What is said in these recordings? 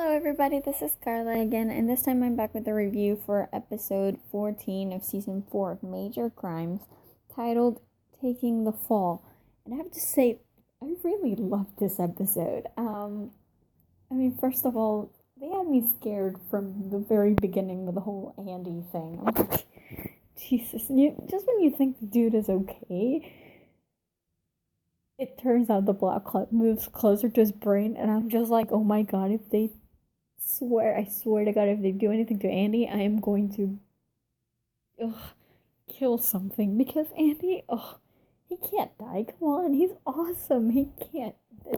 Hello, everybody. This is Carla again, and this time I'm back with a review for episode 14 of season 4 of Major Crimes, titled Taking the Fall. And I have to say, I really loved this episode. First of all, they had me scared from the very beginning with the whole Andy thing. I'm like, Jesus, just when you think the dude is okay, it turns out the black cloud moves closer to his brain, and I'm just like, oh my god, I swear to God, if they do anything to Andy, I am going to kill something. Because Andy, he can't die. Come on, he's awesome. He can't.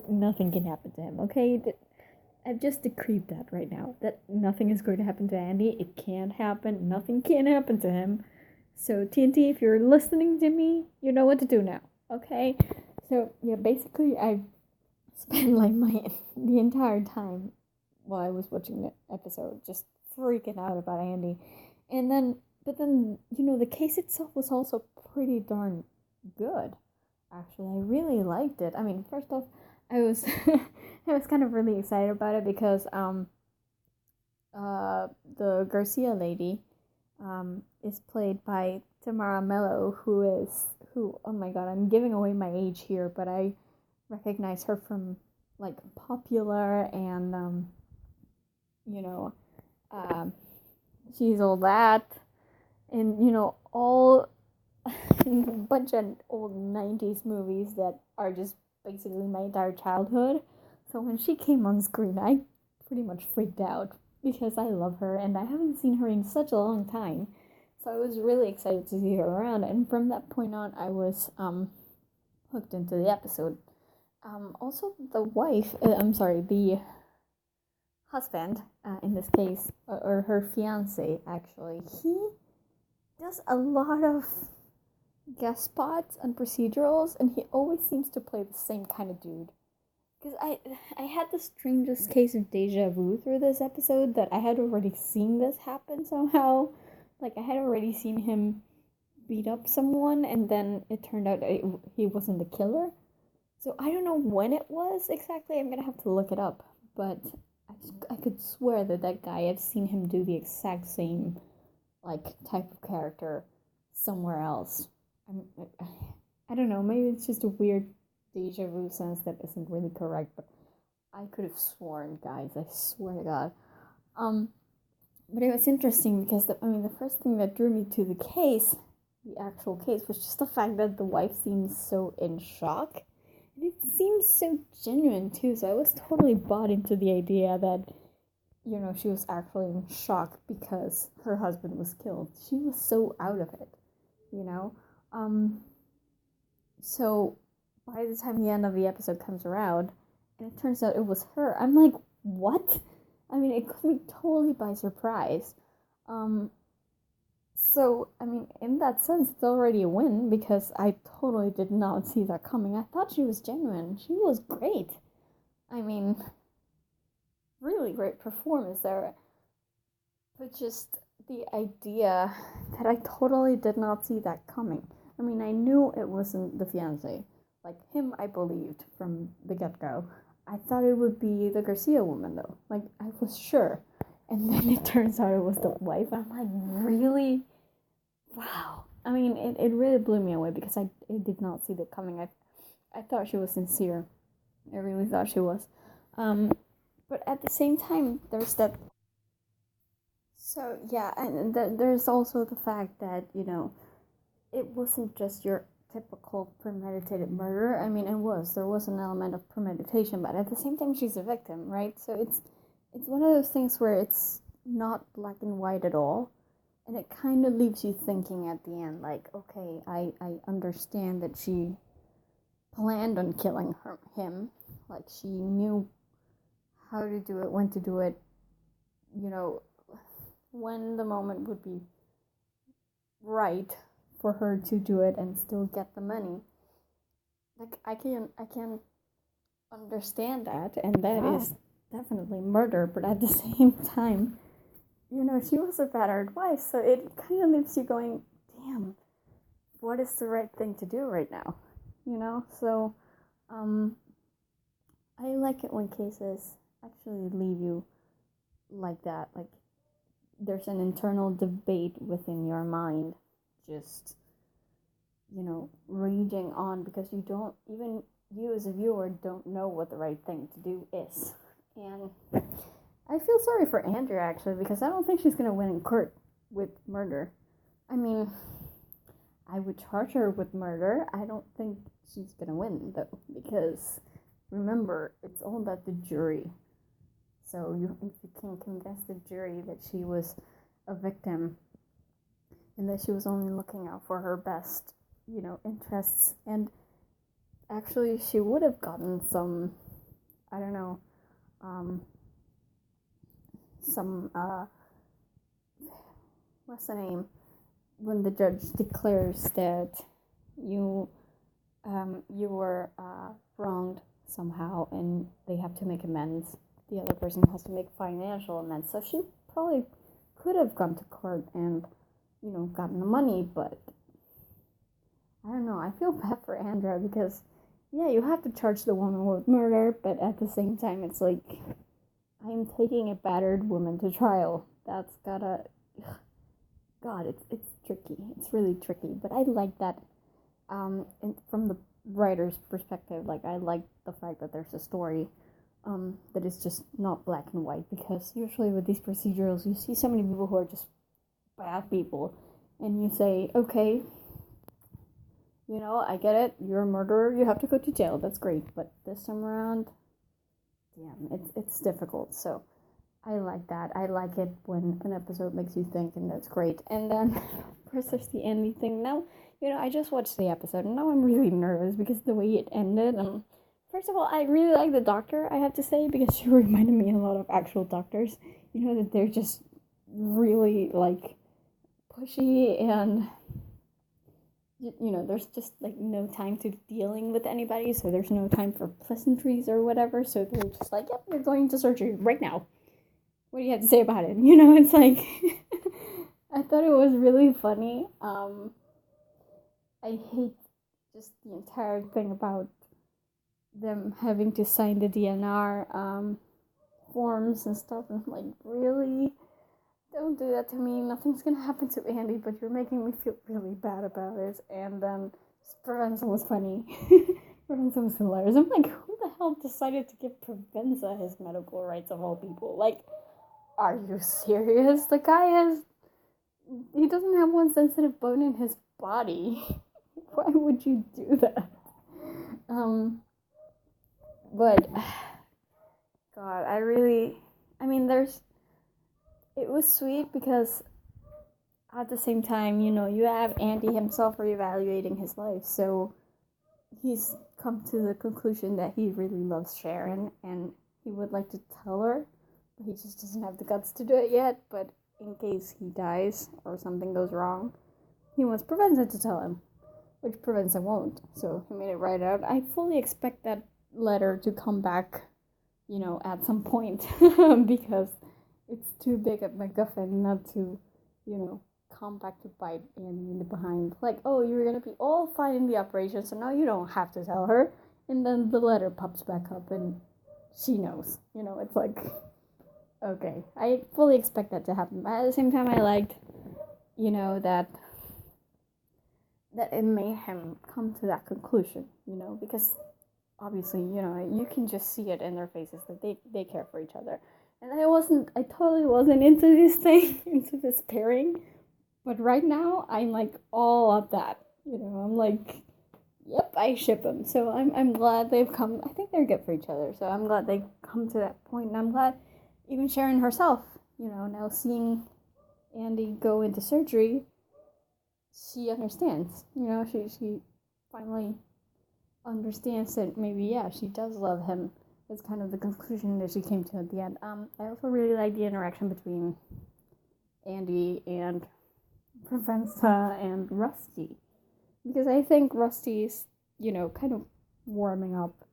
Nothing can happen to him, okay? I've just decreed that right now. That nothing is going to happen to Andy. It can't happen. Nothing can happen to him. So, TNT, if you're listening to me, you know what to do now, okay? So, yeah, basically, I spent the entire time while I was watching the episode, just freaking out about Andy. But then, the case itself was also pretty darn good. Actually, I really liked it. I mean, first off, I was I was kind of really excited about it because the Garcia lady is played by Tamara Mello, who oh my god, I'm giving away my age here, but I recognize her from like Popular and she's all that, and all a bunch of old 90s movies that are just basically my entire childhood. So when she came on screen, I pretty much freaked out because I love her and I haven't seen her in such a long time. So I was really excited to see her around, and from that point on, I was hooked into the episode. Also, the the husband, in this case, or her fiance, actually, he does a lot of guest spots and procedurals, and he always seems to play the same kind of dude. Because I had the strangest case of deja vu through this episode, that I had already seen this happen somehow. Like, I had already seen him beat up someone, and then it turned out he wasn't the killer. So I don't know when it was exactly. I'm gonna have to look it up. But I could swear that guy, I've seen him do the exact same, like, type of character somewhere else. I don't know, maybe it's just a weird deja vu sense that isn't really correct, but I could have sworn, guys, I swear to God. But it was interesting because, the first thing that drew me to the actual case, was just the fact that the wife seems so in shock. And it seems so genuine, too, so I was totally bought into the idea that, she was actually in shock because her husband was killed. She was so out of it, So by the time the end of the episode comes around, and it turns out it was her, I'm like, what? It caught me totally by surprise. So, in that sense, it's already a win, because I totally did not see that coming. I thought she was genuine. She was great. Really great performance there. But just the idea that I totally did not see that coming. I knew it wasn't the fiancé. Like, him, I believed from the get-go. I thought it would be the Garcia woman, though. Like, I was sure. And then it turns out it was the wife. I'm like, really? Wow. It really blew me away, because I did not see that coming. I thought she was sincere. I really thought she was. But at the same time, there's that. So, yeah, and there's also the fact that, it wasn't just your typical premeditated murder. There was an element of premeditation, but at the same time, she's a victim, right? So it's one of those things where it's not black and white at all, and it kind of leaves you thinking at the end, like, okay, I understand that she planned on killing him, like, she knew how to do it, when to do it, when the moment would be right for her to do it and still get the money. Like, I can understand that, and that is definitely murder, but at the same time, she was a battered wife, so it kind of leaves you going, damn, what is the right thing to do right now? So, I like it when cases actually leave you like that. Like, there's an internal debate within your mind, just, raging on because you don't, even you as a viewer don't know what the right thing to do is. And I feel sorry for Andrea, actually, because I don't think she's going to win in court with murder. I mean, I would charge her with murder. I don't think she's going to win, though, because, remember, it's all about the jury. So if you can convince the jury that she was a victim and that she was only looking out for her best, interests, and actually she would have gotten some, I don't know, what's the name, when the judge declares that you were wronged somehow and they have to make amends. The other person has to make financial amends. So she probably could have gone to court and, gotten the money, but I don't know. I feel bad for Andrea because, yeah, you have to charge the woman with murder, but at the same time, it's like, I'm taking a battered woman to trial. That's gotta, God, it's tricky. It's really tricky, but I like that. And from the writer's perspective, like, I like the fact that there's a story that is just not black and white, because usually with these procedurals you see so many people who are just bad people, and you say, okay, I get it, you're a murderer, you have to go to jail, that's great, but this time around, damn, it's difficult. So I like that. I like it when an episode makes you think, and that's great. And then of course there's the ending thing. Now, I just watched the episode, and now I'm really nervous because the way it ended. First of all, I really like the doctor, I have to say, because she reminded me a lot of actual doctors. That they're just really, like, pushy, and, there's just, like, no time to dealing with anybody, so there's no time for pleasantries or whatever, so they're just like, yep, you're going to surgery right now. What do you have to say about it? It's like, I thought it was really funny. I hate just the entire thing about them having to sign the DNR forms and stuff, and I'm like, really? Don't do that to me. Nothing's gonna happen to Andy, but you're making me feel really bad about it. And then Provenza was funny. Provenza was hilarious. I'm like, who the hell decided to give Provenza his medical rights of all people? Like, are you serious? The guy he doesn't have one sensitive bone in his body. Why would you do that? But, God, it was sweet because at the same time, you have Andy himself reevaluating his life, so he's come to the conclusion that he really loves Sharon, and he would like to tell her, but he just doesn't have the guts to do it yet. But in case he dies or something goes wrong, he wants Provenza to tell him, which Provenza won't, so he made it right out. I fully expect that letter to come back, at some point, because it's too big at MacGuffin not to, come back to bite Andy in the behind. Like, oh, you're gonna be all fine in the operation, so now you don't have to tell her. And then the letter pops back up and she knows. It's like, okay. I fully expect that to happen. But at the same time, I liked, that it made him come to that conclusion, because obviously, you can just see it in their faces that they care for each other. And I totally wasn't into this thing, into this pairing. But right now, I'm like all of that. I'm like, yep, I ship them. So I'm glad they've come. I think they're good for each other. So I'm glad they've come to that point. And I'm glad even Sharon herself, now seeing Andy go into surgery, she understands. She finally understands that maybe, yeah, she does love him. It's kind of the conclusion that she came to at the end. I also really like the interaction between Andy and Provenza and Rusty, because I think Rusty's, kind of warming up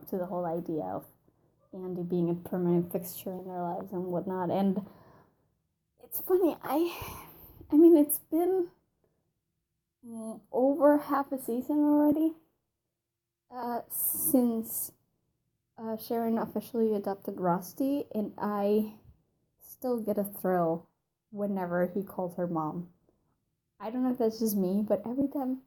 to the whole idea of Andy being a permanent fixture in their lives and whatnot. And it's funny, I mean, it's been over half a season already, since Sharon officially adopted Rusty, and I still get a thrill whenever he calls her mom. I don't know if that's just me, but every time,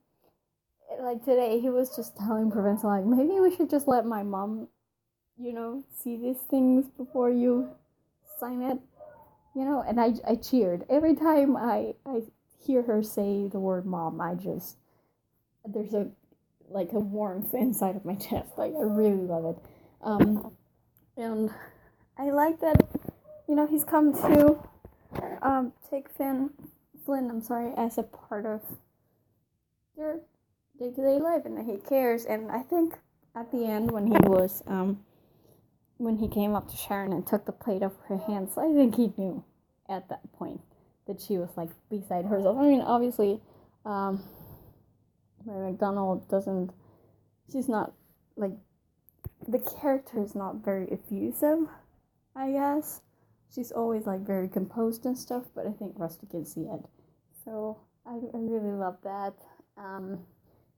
like today, he was just telling Provenza, like, maybe we should just let my mom, see these things before you sign it, and I cheered. Every time I hear her say the word mom, there's a warmth inside of my chest. Like, I really love it. And I like that, he's come to take Flynn, as a part of their day-to-day life, and that he cares. And I think at the end, when he came up to Sharon and took the plate off her hands, I think he knew at that point that she was like beside herself. I mean, obviously, Mary McDonald she's not like, the character is not very effusive, I guess. She's always like very composed and stuff, but I think Rusty can see it. So I really love that.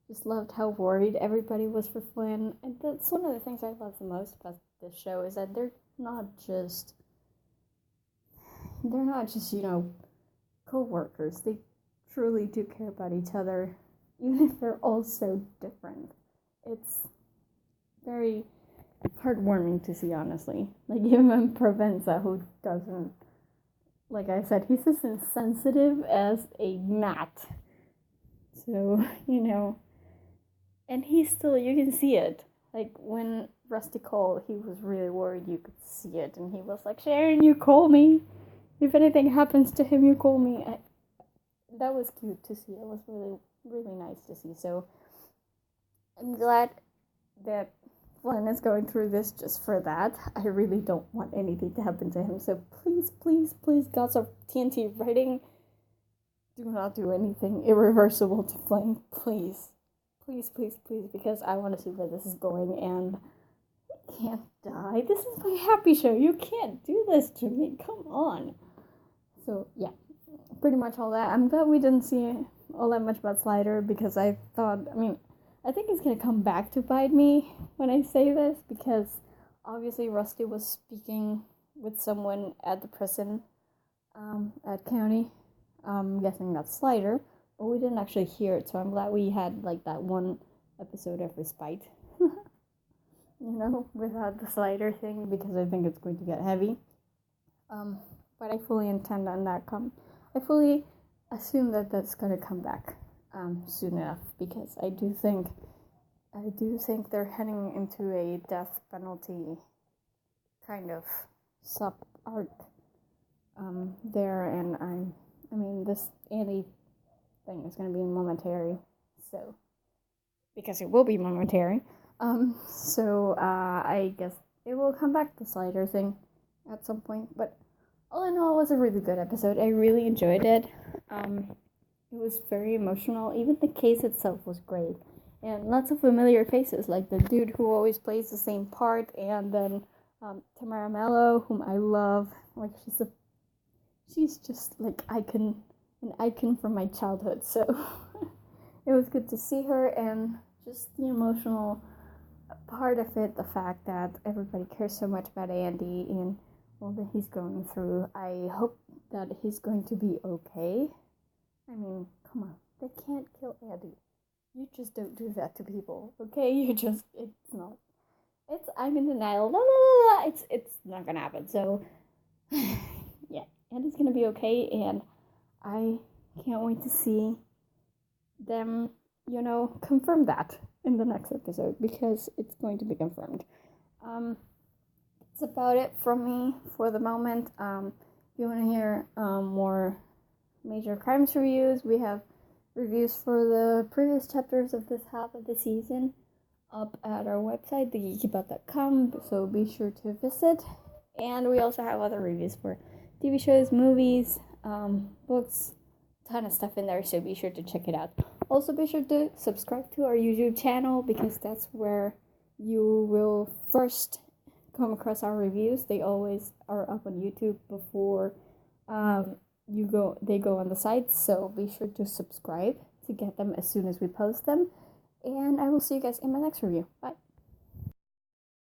Just loved how worried everybody was for Flynn. And that's one of the things I love the most about this show, is that they're not just co-workers. They truly do care about each other, even if they're all so different. It's very heartwarming to see, honestly. Like, even Provenza, who doesn't, like I said, he's as insensitive as a gnat. So, and he's still, you can see it. Like, when Rusty called, he was really worried, you could see it, and he was like, Sharon, you call me. If anything happens to him, you call me. That was cute to see. It was really, really nice to see. So, I'm glad that Flynn is going through this just for that. I really don't want anything to happen to him. So please, please, please, gods of TNT writing, do not do anything irreversible to Flynn. Please. Please, please, please, because I want to see where this is going, and he can't die. This is my happy show. You can't do this to me. Come on. So, yeah, pretty much all that. I'm glad we didn't see all that much about Slider, because I think it's going to come back to bite me when I say this, because obviously Rusty was speaking with someone at the prison at County. I'm guessing that's Slider, but we didn't actually hear it, so I'm glad we had like that one episode of respite, without the Slider thing, because I think it's going to get heavy. But I fully intend on that I fully assume that that's going to come back soon enough, because I do think they're heading into a death penalty kind of sub arc there, and this Andy thing is going to be momentary, so because it will be momentary, I guess it will come back, the Slider thing, at some point. But all in all, it was a really good episode. I really enjoyed it. It was very emotional. Even the case itself was great. And lots of familiar faces, like the dude who always plays the same part, and then Tamara Mello, whom I love. Like, she's just like an icon from my childhood. So it was good to see her, and just the emotional part of it, the fact that everybody cares so much about Andy and all that he's going through. I hope that he's going to be okay. I mean, come on, they can't kill Andy. You just don't do that to people, okay? I'm in denial. La, la, la, la. It's not gonna happen. So, yeah, Andy's gonna be okay, and I can't wait to see them, confirm that in the next episode, because it's going to be confirmed. That's about it from me for the moment. If you want to hear more major crimes reviews, we have reviews for the previous chapters of this half of the season up at our website, thegeekypub.com, so be sure to visit. And we also have other reviews for TV shows, movies, books, ton of stuff in there, so be sure to check it out. Also, be sure to subscribe to our YouTube channel, because that's where you will first come across our reviews. They always are up on YouTube before they go on the site, so be sure to subscribe to get them as soon as we post them. And I will see you guys in my next review. Bye.